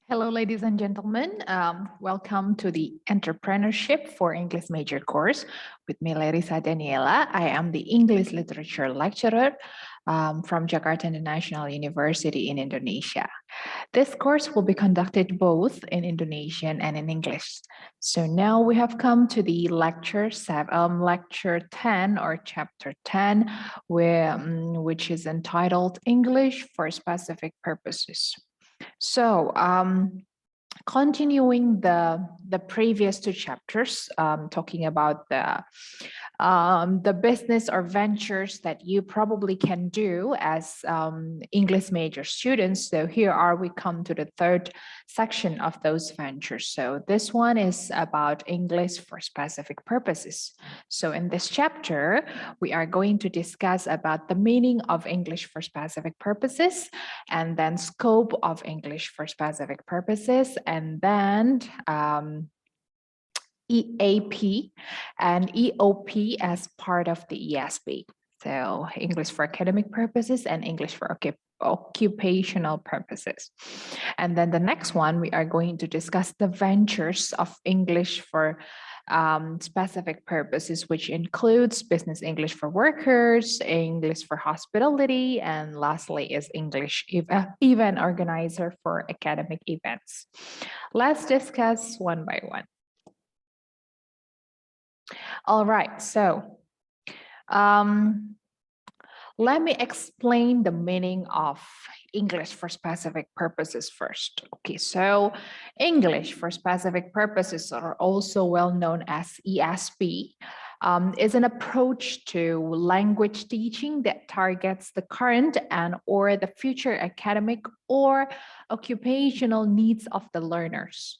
Hello, ladies and gentlemen. Welcome to the Entrepreneurship for English Major course with me, Larissa Daniela. I am the English Literature Lecturer from Jakarta International University in Indonesia. This course will be conducted both in Indonesian and in English. So now we have come to the lecture 10 or chapter 10, which is entitled English for Specific Purposes. So, continuing the previous two chapters, talking about the business or ventures that you probably can do as English major students. So here we come to the third section of those ventures. So this one is about English for specific purposes. So in this chapter, we are going to discuss about the meaning of English for specific purposes, and then scope of English for specific purposes, and then EAP and EOP as part of the ESP. So English for academic purposes and English for occupational purposes. And then the next one, we are going to discuss the ventures of English for specific purposes, which includes business English for workers, English for hospitality, and lastly is English event organizer for academic events. Let's discuss one by one. All right, so let me explain the meaning of English for specific purposes first. Okay, so English for specific purposes, are also well known as ESP, is an approach to language teaching that targets the current and or the future academic or occupational needs of the learners.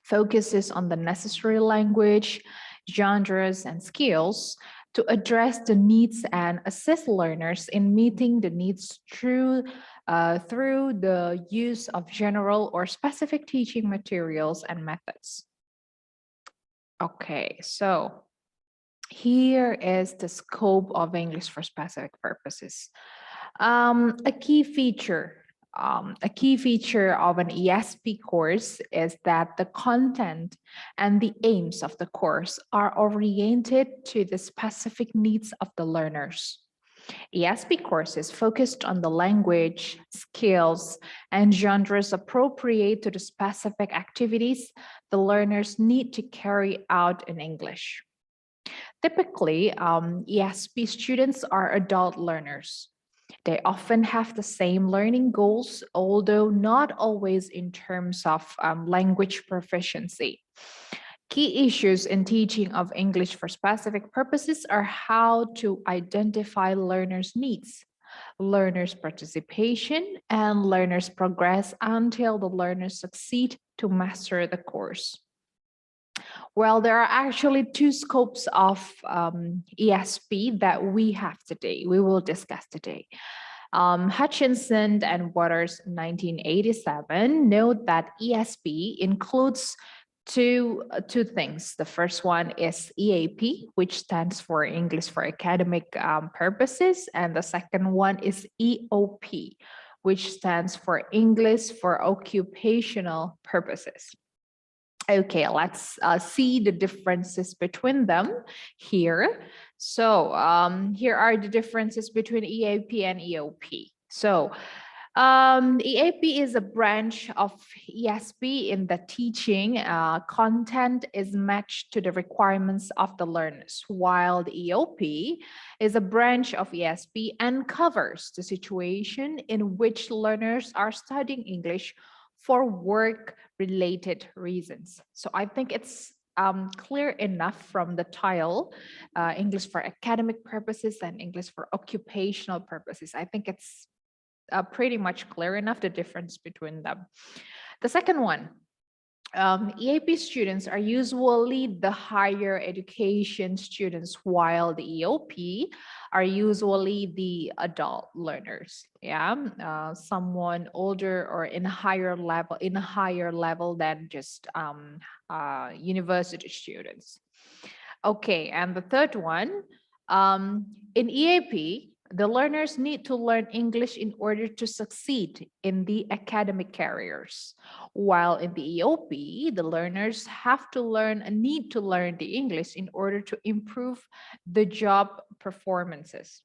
Focuses on the necessary language, genres, and skills to address the needs and assist learners in meeting the needs through the use of general or specific teaching materials and methods. Okay, so here is the scope of English for specific purposes. A key feature of an ESP course is that the content and the aims of the course are oriented to the specific needs of the learners. ESP courses focused on the language, skills, and genres appropriate to the specific activities the learners need to carry out in English. Typically, ESP students are adult learners. They often have the same learning goals, although not always in terms of language proficiency. Key issues in teaching of English for specific purposes are how to identify learners' needs, learners' participation, and learners' progress until the learners succeed to master the course. Well, there are actually two scopes of ESP that we have today, we will discuss today. Hutchinson and Waters 1987 note that ESP includes two things. The first one is EAP, which stands for English for academic purposes, and the second one is EOP, which stands for English for occupational purposes. Okay, let's see the differences between them here. So here are the differences between EAP and EOP. So EAP is a branch of ESP in the teaching content is matched to the requirements of the learners, while the EOP is a branch of ESP and covers the situation in which learners are studying English for work-related reasons. So I think it's clear enough from the title, English for academic purposes and English for occupational purposes. I think it's pretty much clear enough the difference between them. The second one, EAP students are usually the higher education students, while the EOP are usually the adult learners. Yeah, someone older or in a higher level than just university students. Okay, and the third one, in EAP, The learners need to learn English in order to succeed in the academic careers. While in the EOP, the learners have to learn and need to learn the English in order to improve the job performances.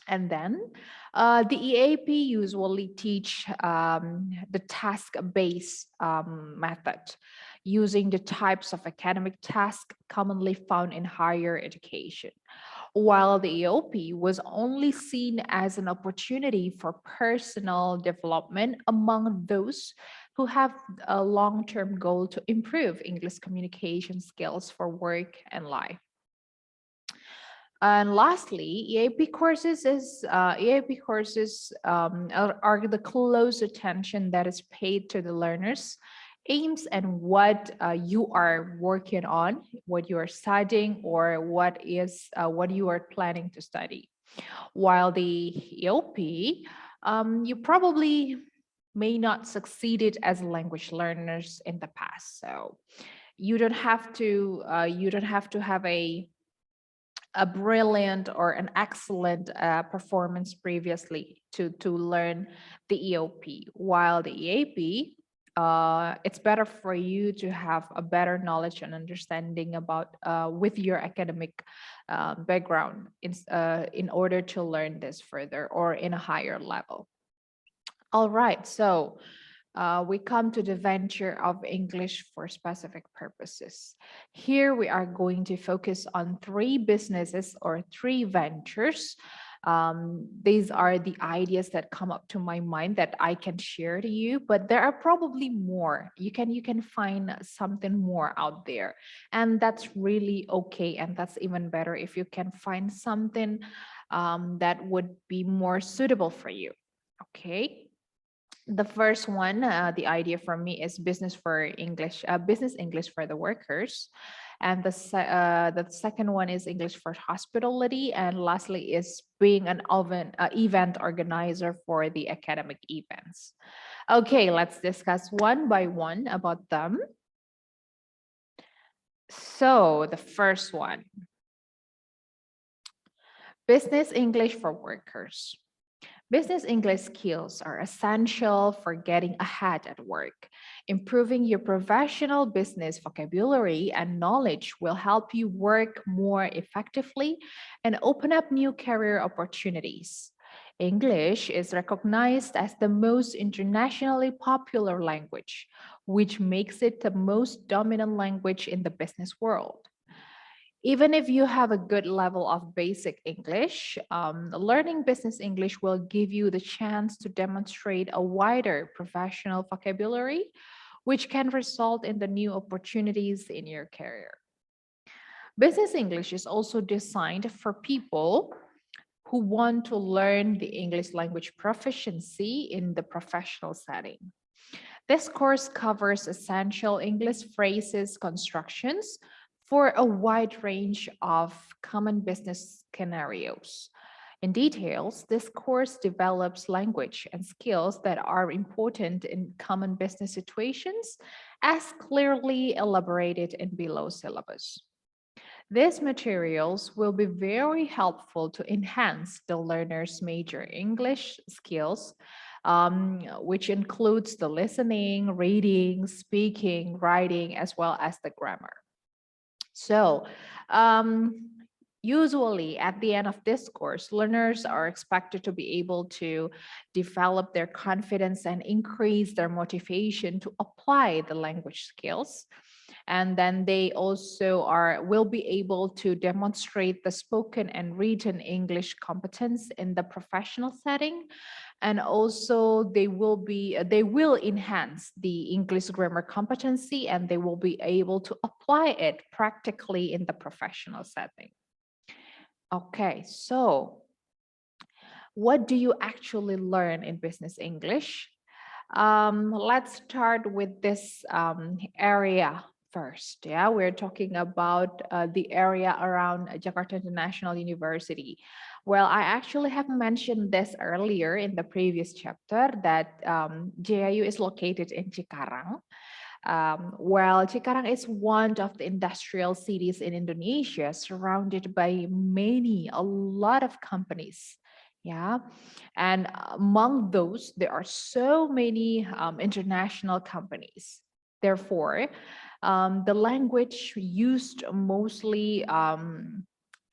And then the EAP usually teach the task-based method using the types of academic tasks commonly found in higher education, while the EOP was only seen as an opportunity for personal development among those who have a long-term goal to improve English communication skills for work and life. And lastly, EAP courses are the close attention that is paid to the learners, aims and what you are working on, what you are studying, or what you are planning to study. While the EOP, you probably may not succeeded as language learners in the past, so you don't have to have a brilliant or an excellent performance previously to learn the EOP. While the EAP, it's better for you to have a better knowledge and understanding about with your academic background in order to learn this further or in a higher level. All right, so we come to the venture of English for specific purposes. Here we are going to focus on three businesses or three ventures. These are the ideas that come up to my mind that I can share to you, but there are probably more. You can find something more out there, and that's really okay. And that's even better if you can find something that would be more suitable for you. Okay. The first one, the idea from me is business English for the workers, and the second one is English for hospitality, and lastly is being an event organizer for the academic events. Okay, let's discuss one by one about them. So the first one, business English for workers. Business English skills are essential for getting ahead at work. Improving your professional business vocabulary and knowledge will help you work more effectively and open up new career opportunities. English is recognized as the most internationally popular language, which makes it the most dominant language in the business world. Even if you have a good level of basic English, learning business English will give you the chance to demonstrate a wider professional vocabulary, which can result in the new opportunities in your career. Business English is also designed for people who want to learn the English language proficiency in the professional setting. This course covers essential English phrases, constructions, for a wide range of common business scenarios. In details, this course develops language and skills that are important in common business situations as clearly elaborated in below syllabus. These materials will be very helpful to enhance the learner's major English skills, which includes the listening, reading, speaking, writing, as well as the grammar. So, usually at the end of this course, learners are expected to be able to develop their confidence and increase their motivation to apply the language skills. And then they also will be able to demonstrate the spoken and written English competence in the professional setting. And also they will enhance the English grammar competency, and they will be able to apply it practically in the professional setting. Okay, so what do you actually learn in business English? Let's start with this area first. Yeah, we're talking about the area around Jakarta International University. Well, I actually have mentioned this earlier in the previous chapter that JIU is located in Cikarang. Well, Cikarang is one of the industrial cities in Indonesia, surrounded by a lot of companies. Yeah. And among those, there are so many international companies. Therefore, the language used mostly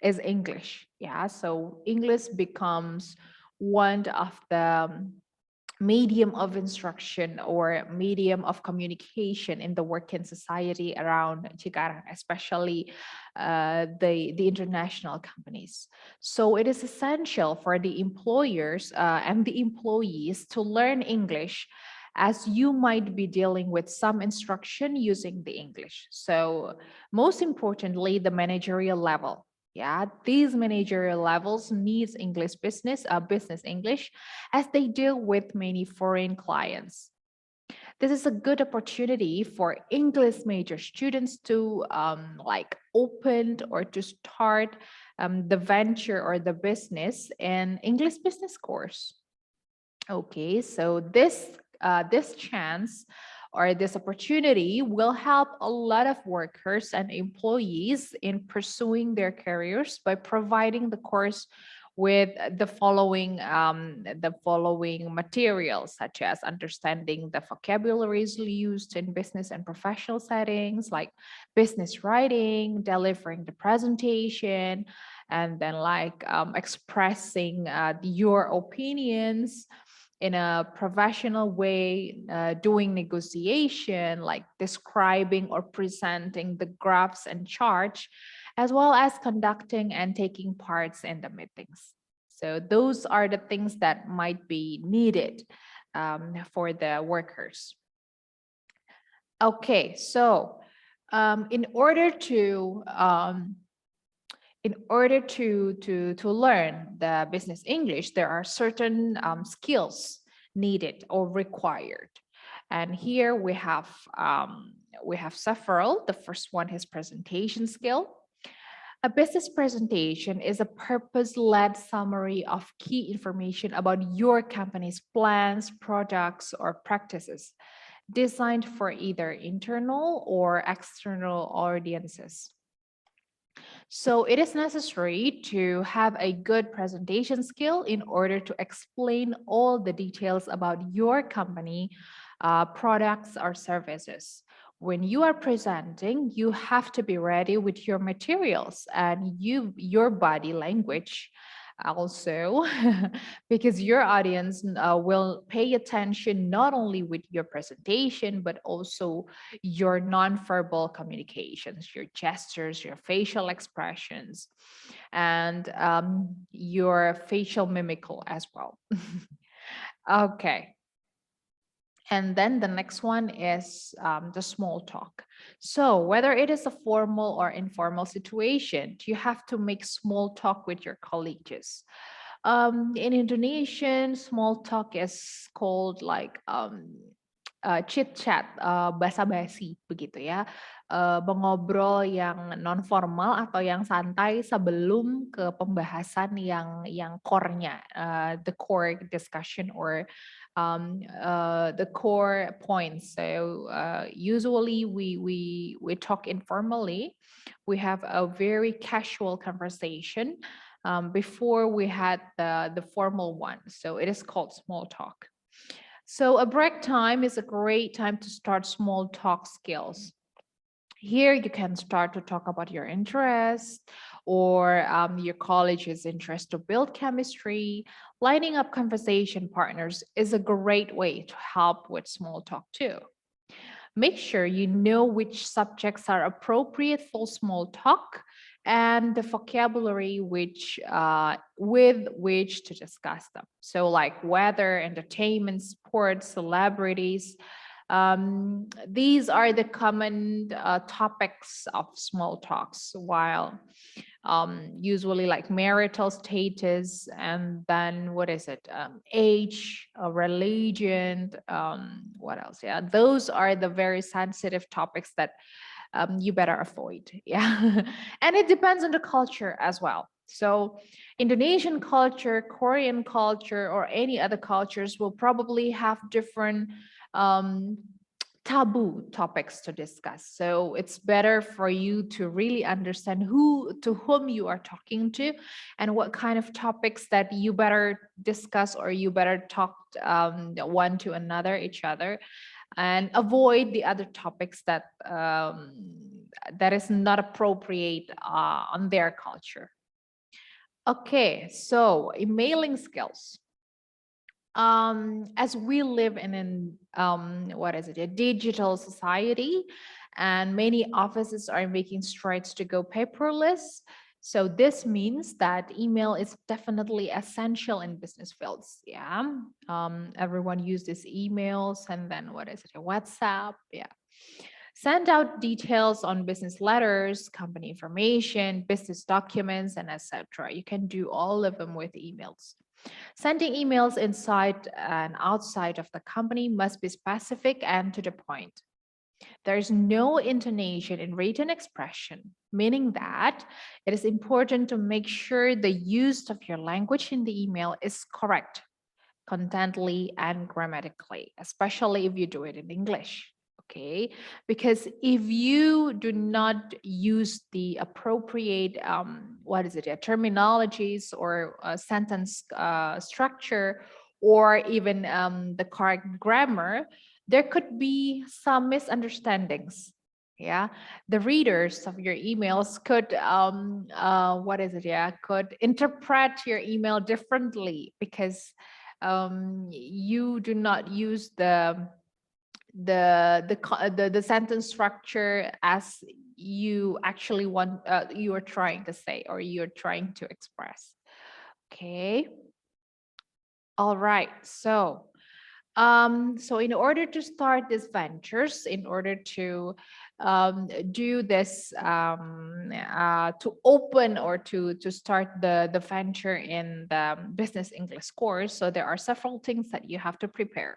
is English. Yeah. So English becomes one of the medium of instruction or medium of communication in the working society around Cikarang, especially the international companies. So it is essential for the employers and the employees to learn English, as you might be dealing with some instruction using the English. So most importantly, the managerial level. Yeah, these managerial levels needs business English, as they deal with many foreign clients. This is a good opportunity for English major students to open or to start the venture or the business in English business course. Okay, so this chance or this opportunity will help a lot of workers and employees in pursuing their careers by providing the course with the following materials, such as understanding the vocabularies used in business and professional settings, like business writing, delivering the presentation, and then expressing your opinions in a professional way, doing negotiation, like describing or presenting the graphs and charts, as well as conducting and taking parts in the meetings. So those are the things that might be needed for the workers. Okay, so in order to learn the business English, there are certain skills needed or required. And here we have several. The first one is presentation skill. A business presentation is a purpose-led summary of key information about your company's plans, products, or practices, designed for either internal or external audiences. So it is necessary to have a good presentation skill in order to explain all the details about your company, products or services. When you are presenting, you have to be ready with your materials and your body language also, because your audience will pay attention not only with your presentation, but also your nonverbal communications, your gestures, your facial expressions, and your facial mimical as well. Okay. And then the next one is the small talk. So whether it is a formal or informal situation, you have to make small talk with your colleagues. In Indonesian, small talk is called chit chat, basa-basi begitu ya, mengobrol yang non formal atau yang santai sebelum ke pembahasan yang core-nya, the core discussion or the core points. So usually we talk informally. We have a very casual conversation before we had the formal one. So it is called small talk. So a break time is a great time to start small talk skills. Here you can start to talk about your interests or your college's interest to build chemistry. Lining up conversation partners is a great way to help with small talk too. Make sure you know which subjects are appropriate for small talk and the vocabulary with which to discuss them. So like weather, entertainment, sports, celebrities. These are the common topics of small talks, while usually like marital status, and then what is it? Age, religion, what else? Yeah, those are the very sensitive topics that you better avoid. Yeah, and it depends on the culture as well. So Indonesian culture, Korean culture, or any other cultures will probably have different taboo topics to discuss. So it's better for you to really understand who to whom you are talking to and what kind of topics that you better discuss or you better talk one to another each other, and avoid the other topics that that is not appropriate on their culture. Okay, so emailing skills. As we live in an what is it, a digital society, and many offices are making strides to go paperless. So this means that email is definitely essential in business fields. Yeah, everyone uses emails, and then what is it, a WhatsApp? Yeah, send out details on business letters, company information, business documents, and etc. You can do all of them with emails. Sending emails inside and outside of the company must be specific and to the point. There's no intonation in written expression, meaning that it is important to make sure the use of your language in the email is correct, contently and grammatically, especially if you do it in English. Okay, because if you do not use the appropriate what is it, terminologies or sentence structure, or even the correct grammar, there could be some misunderstandings. Yeah, the readers of your emails could what is it, yeah, could interpret your email differently because you do not use the sentence structure as you actually want, you are trying to say or you're trying to express. Okay, all right. So in order to start these ventures, in order to do this, to open or to start the venture in the business English course, so there are several things that you have to prepare.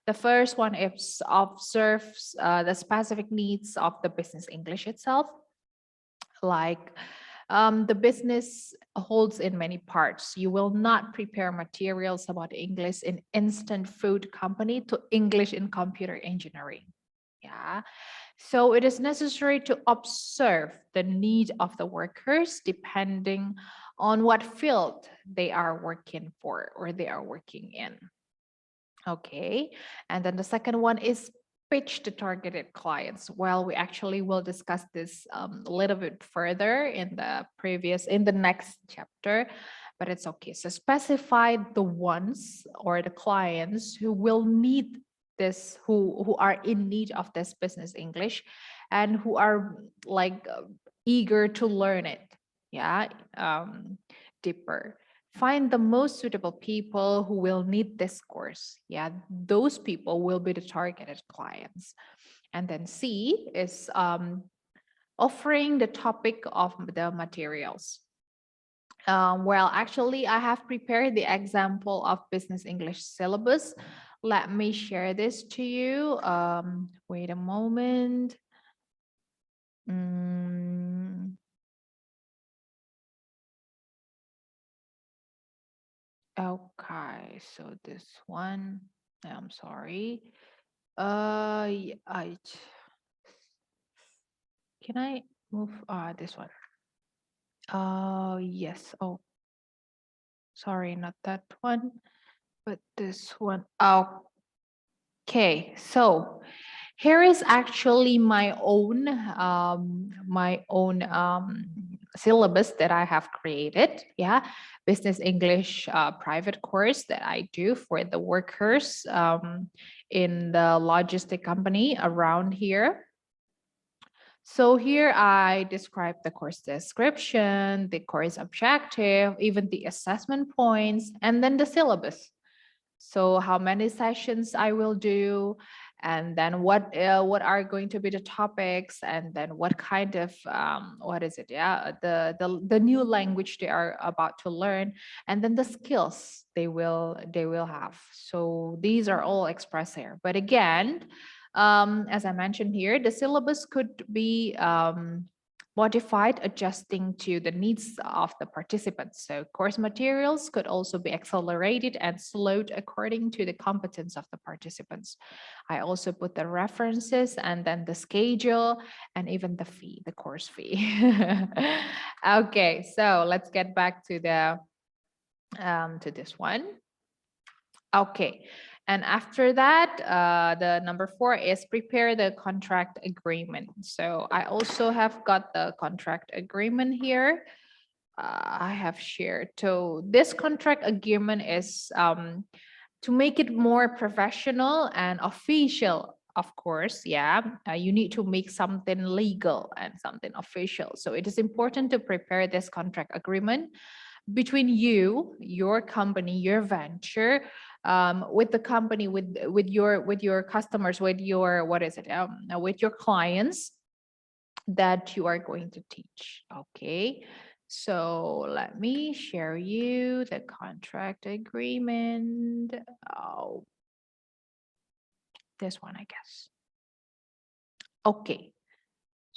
The first one is observes the specific needs of the business English itself. Like the business holds in many parts. You will not prepare materials about English in instant food company to English in computer engineering. Yeah. So it is necessary to observe the need of the workers depending on what field they are working for or they are working in. Okay. And then the second one is pitch to targeted clients. Well, we actually will discuss this a little bit further in the next chapter, but it's okay. So specify the ones or the clients who will need this, who are in need of this business English and who are like eager to learn it. Yeah. Deeper. Find the most suitable people who will need this course. Yeah, those people will be the targeted clients. And then C is offering the topic of the materials. Well, actually, I have prepared the example of business English syllabus. Let me share this to you. Wait a moment. Mm, okay, so this one, I'm sorry. I can I move this one? Yes. Oh, sorry, not that one, but this one. Okay, so here is actually my own syllabus that I have created. Yeah, business English private course that I do for the workers in the logistic company around here. So here I describe the course description, the course objective, even the assessment points, and then the syllabus. So how many sessions I will do, and then what are going to be the topics, and then what kind of what is it? Yeah, the new language they are about to learn, and then the skills they will have. So these are all expressed here. But again, as I mentioned here, the syllabus could be modified, adjusting to the needs of the participants. So course materials could also be accelerated and slowed according to the competence of the participants. I also put the references and then the schedule and even the fee, the course fee. Okay, so let's get back to the to this one. Okay, and after that, the number 4 is prepare the contract agreement. So I also have got the contract agreement here. I have shared. So this contract agreement is to make it more professional and official. Of course, yeah, you need to make something legal and something official. So it is important to prepare this contract agreement between you, your company, your venture, with the company, with your customers, with your with your clients that you are going to teach. Okay, so let me share you the contract agreement. Oh, this one, I guess. Okay.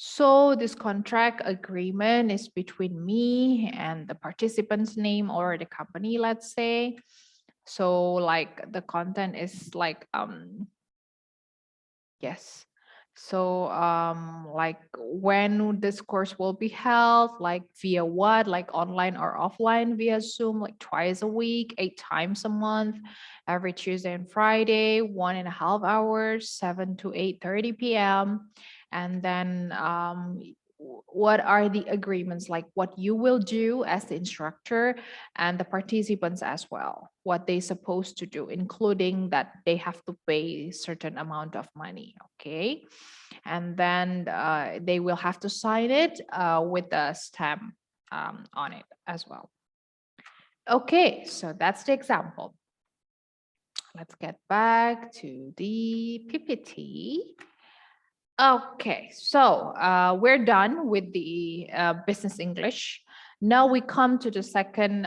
So this contract agreement is between me and the participant's name or the company, let's say. So like the content is like yes. So like when this course will be held, like via what, like online or offline via Zoom, like twice a week, 8 times a month, every Tuesday and Friday, 1.5 hours, 7 to 8:30 p.m. And then what are the agreements, like what you will do as the instructor and the participants as well, what they supposed to do, including that they have to pay certain amount of money. Okay, and then they will have to sign it with a stamp on it as well. Okay, so that's the example. Let's get back to the PPT. Okay, so we're done with the business English. Now we come to the second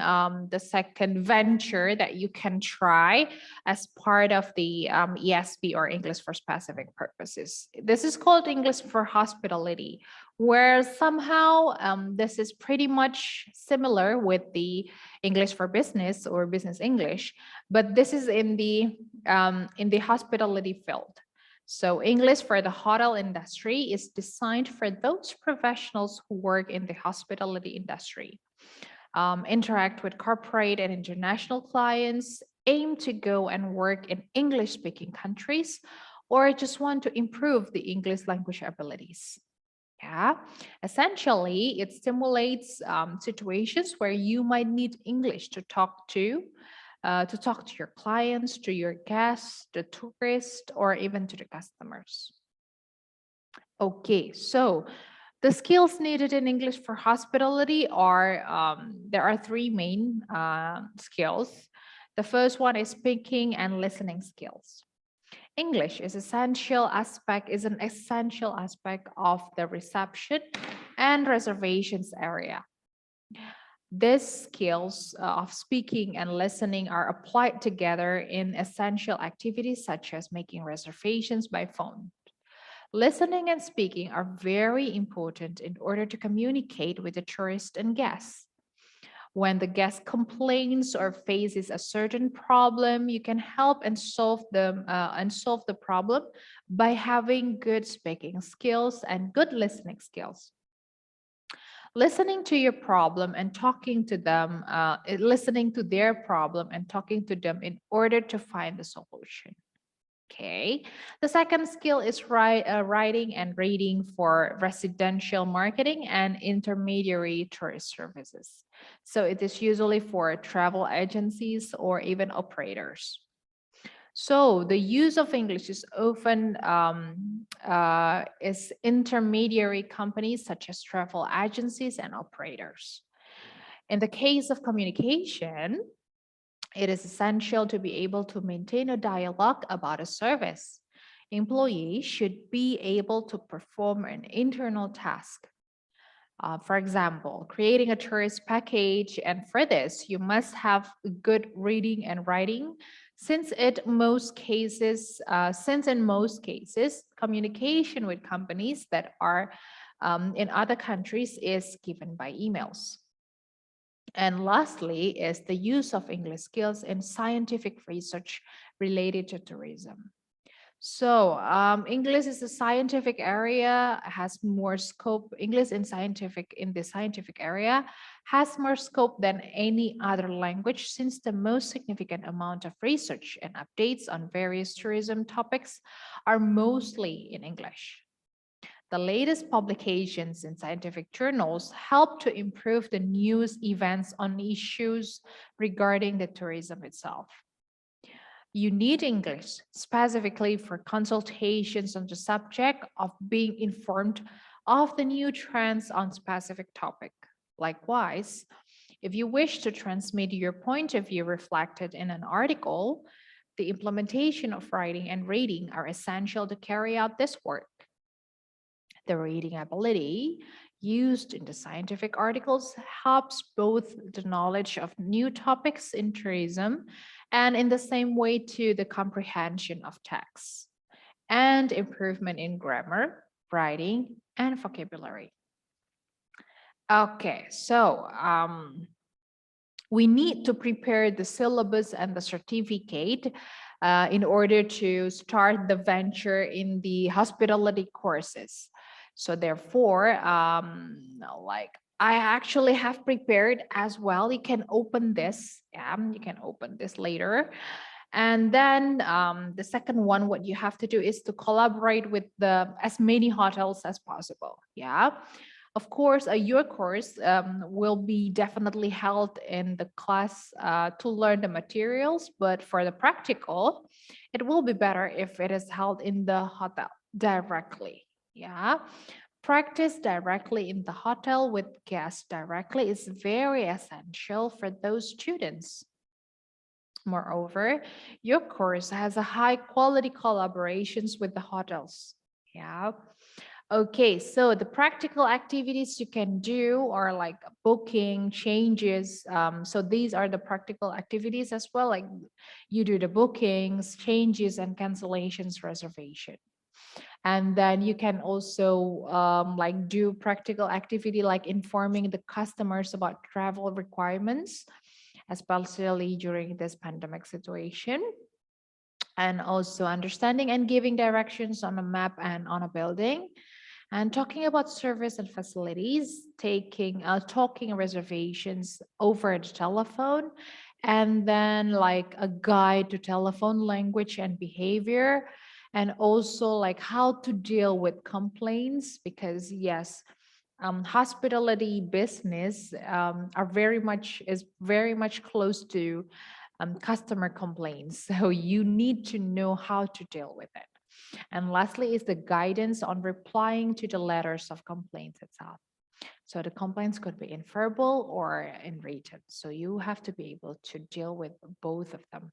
venture that you can try as part of the ESP, or English for Specific Purposes. This is called English for Hospitality, where somehow this is pretty much similar with the English for Business or Business English, but this is in the hospitality field. So English for the hotel industry is designed for those professionals who work in the hospitality industry, interact with corporate and international clients, aim to go and work in English-speaking countries, or just want to improve the English language abilities. Yeah, essentially, it stimulates situations where you might need English to talk to your clients, to your guests, the tourists, or even to the customers. Okay, so the skills needed in English for hospitality are, there are 3 main skills. The first one is speaking and listening skills. English is an essential aspect of the reception and reservations area. These skills of speaking and listening are applied together in essential activities such as making reservations by phone. Listening and speaking are very important in order to communicate with the tourist and guests. When the guest complains or faces a certain problem, you can help and solve the problem by having good speaking skills and good listening skills. Listening to your problem and talking to them, listening to their problem and talking to them in order to find the solution. Okay. The second skill is writing and reading for residential marketing and intermediary tourist services. So it is usually for travel agencies or even operators. So the use of English is often is intermediary companies such as travel agencies and operators. In the case of communication, it is essential to be able to maintain a dialogue about a service. Employees should be able to perform an internal task. For example, creating a tourist package, and for this, you must have good reading and writing, since in most cases, communication with companies that are in other countries is given by emails. And lastly is the use of English skills in scientific research related to tourism. So English is a scientific area, has more scope. English in the scientific area has more scope than any other language, since the most significant amount of research and updates on various tourism topics are mostly in English. The latest publications in scientific journals help to improve the news events on issues regarding the tourism itself. You need English specifically for consultations on the subject of being informed of the new trends on specific topic. Likewise, if you wish to transmit your point of view reflected in an article, the implementation of writing and reading are essential to carry out this work. The reading ability used in the scientific articles helps both the knowledge of new topics in tourism and in the same way to the comprehension of texts and improvement in grammar, writing, and vocabulary. Okay, so we need to prepare the syllabus and the certificate in order to start the venture in the hospitality courses. So therefore, like I actually have prepared as well. You can open this. Yeah, you can open this later. And then the second one, what you have to do is to collaborate with the as many hotels as possible. Yeah. Of course, your course will be definitely held in the class to learn the materials, but for the practical, it will be better if it is held in the hotel directly. Yeah. Practice directly in the hotel with guests directly is very essential for those students. Moreover, your course has a high quality collaborations with the hotels. Yeah. Okay, so the practical activities you can do are like booking, changes. So these are the practical activities as well, like you do the bookings, changes, and cancellations, reservation. And then you can also like do practical activity like informing the customers about travel requirements, especially during this pandemic situation. And also understanding and giving directions on a map and on a building. And talking about service and facilities, talking reservations over the telephone, and then like a guide to telephone language and behavior, and also like how to deal with complaints, because yes, hospitality business is very much close to customer complaints. So you need to know how to deal with it. And lastly is the guidance on replying to the letters of complaints itself. So the complaints could be in verbal or in written. So you have to be able to deal with both of them.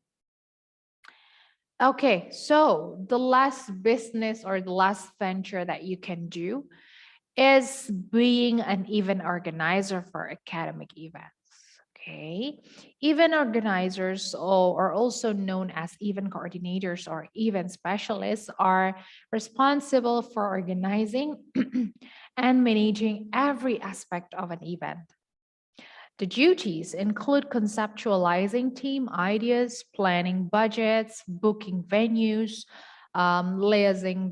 Okay, so the last business or the last venture that you can do is being an event organizer for academic events. Okay, event organizers are also known as event coordinators or event specialists are responsible for organizing and managing every aspect of an event. The duties include conceptualizing team ideas, planning budgets, booking venues, liaising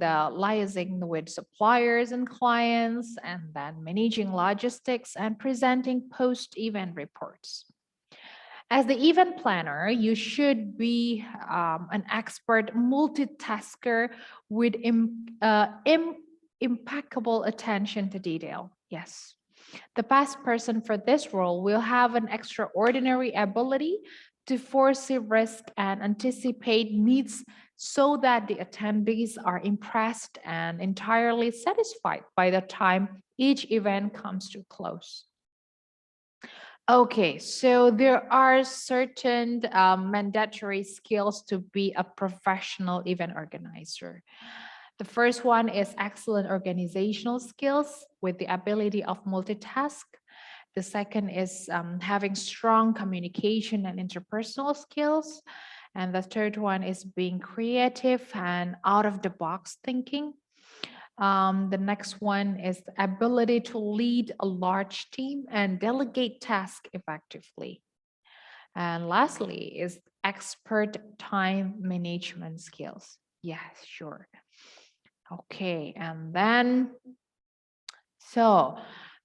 with suppliers and clients, and then managing logistics and presenting post-event reports. As the event planner, you should be an expert multitasker with impeccable attention to detail. Yes. The best person for this role will have an extraordinary ability to foresee risk and anticipate needs so that the attendees are impressed and entirely satisfied by the time each event comes to close. Okay, so there are certain mandatory skills to be a professional event organizer. The first one is excellent organizational skills with the ability of multitask. The second is having strong communication and interpersonal skills. And the third one is being creative and out of the box thinking. The next one is the ability to lead a large team and delegate tasks effectively. And lastly is expert time management skills. Yes, sure. Okay, and then so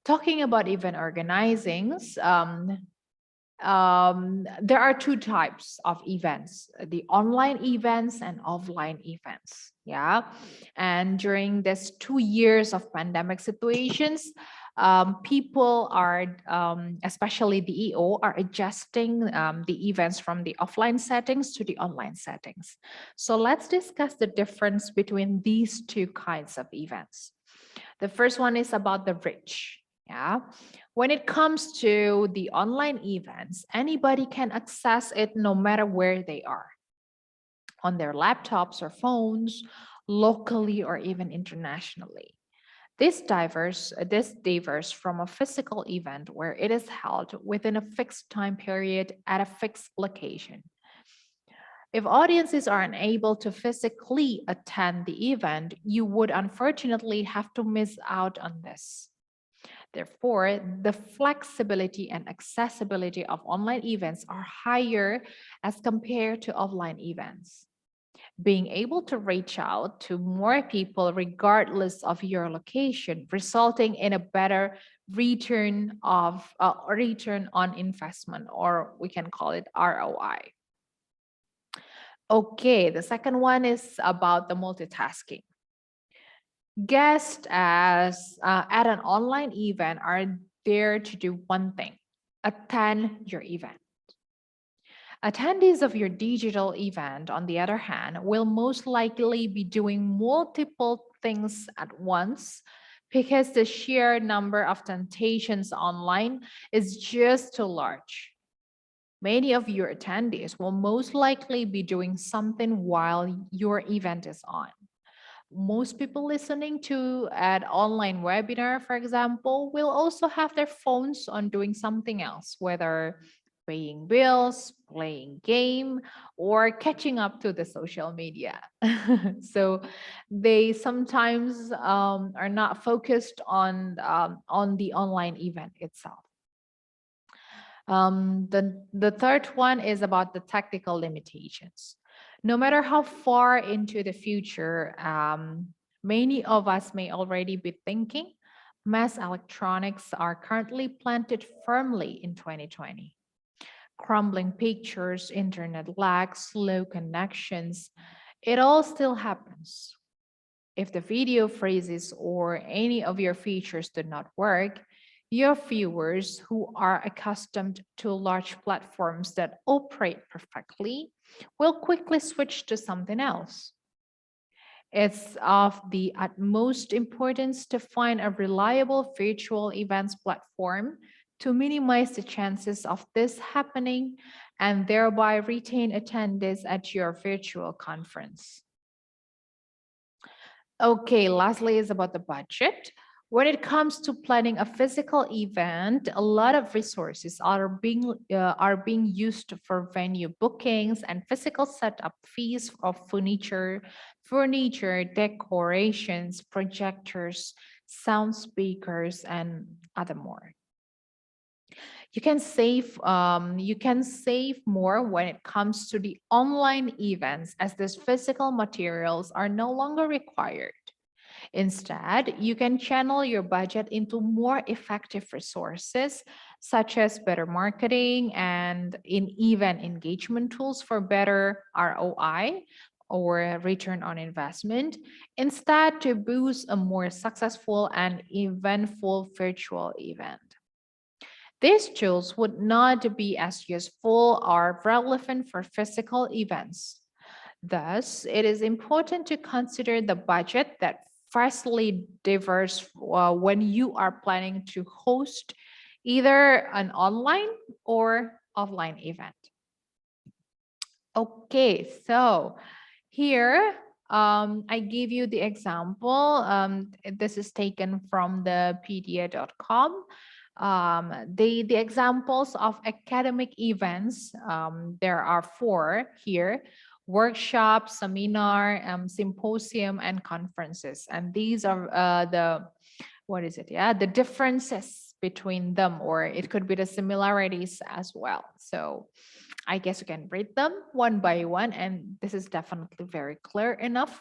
talking about event organizings, there are two types of events, the online events and offline events. Yeah. And during this 2 years of pandemic situations, people are, especially the EO, are adjusting the events from the offline settings to the online settings. So let's discuss the difference between these two kinds of events. The first one is about the reach. Yeah. When it comes to the online events, anybody can access it no matter where they are, on their laptops or phones, locally or even internationally. This differs from a physical event where it is held within a fixed time period at a fixed location. If audiences are unable to physically attend the event, you would unfortunately have to miss out on this. Therefore, the flexibility and accessibility of online events are higher as compared to offline events. Being able to reach out to more people regardless of your location, resulting in a better return on investment, or we can call it ROI. Okay, the second one is about the multitasking. Guests at an online event are there to do one thing: attend your event. Attendees of your digital event, on the other hand, will most likely be doing multiple things at once because the sheer number of temptations online is just too large. Many of your attendees will most likely be doing something while your event is on. Most people listening to an online webinar, for example, will also have their phones on doing something else, whether paying bills, playing game, or catching up to the social media. So they sometimes are not focused on the online event itself. The third one is about the technical limitations. No matter how far into the future, many of us may already be thinking mass electronics are currently planted firmly in 2020. Crumbling pictures, internet lag, slow connections, it all still happens. If the video freezes or any of your features do not work, your viewers who are accustomed to large platforms that operate perfectly will quickly switch to something else. It's of the utmost importance to find a reliable virtual events platform to minimize the chances of this happening and thereby retain attendance at your virtual conference. Okay, lastly is about the budget. When it comes to planning a physical event, a lot of resources are being used for venue bookings and physical setup fees of furniture, decorations, projectors, sound speakers, and other more. You can save more when it comes to the online events, as these physical materials are no longer required. Instead, you can channel your budget into more effective resources, such as better marketing and in event engagement tools for better ROI, or return on investment, instead to boost a more successful and eventful virtual event. These tools would not be as useful or relevant for physical events. Thus, it is important to consider the budget that vastly differs when you are planning to host either an online or offline event. Okay, so here I give you the example. This is taken from the pedia.com. The examples of academic events, there are four here. workshop, seminar, symposium, and conferences. And these are what is it? Yeah, the differences between them, or it could be the similarities as well. So I guess you can read them one by one, and this is definitely very clear enough.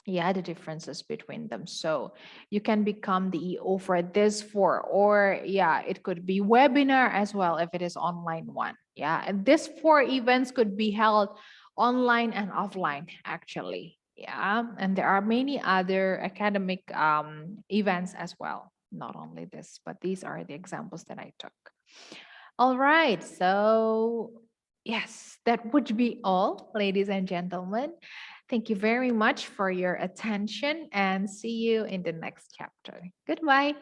Yeah, the differences between them. So you can become the EO for this four, or yeah, it could be webinar as well if it is online one. Yeah, and this four events could be held online and offline actually. Yeah, and there are many other academic events as well. Not only this, but these are the examples that I took. All right, so yes, that would be all, ladies and gentlemen. Thank you very much for your attention and see you in the next chapter. Goodbye.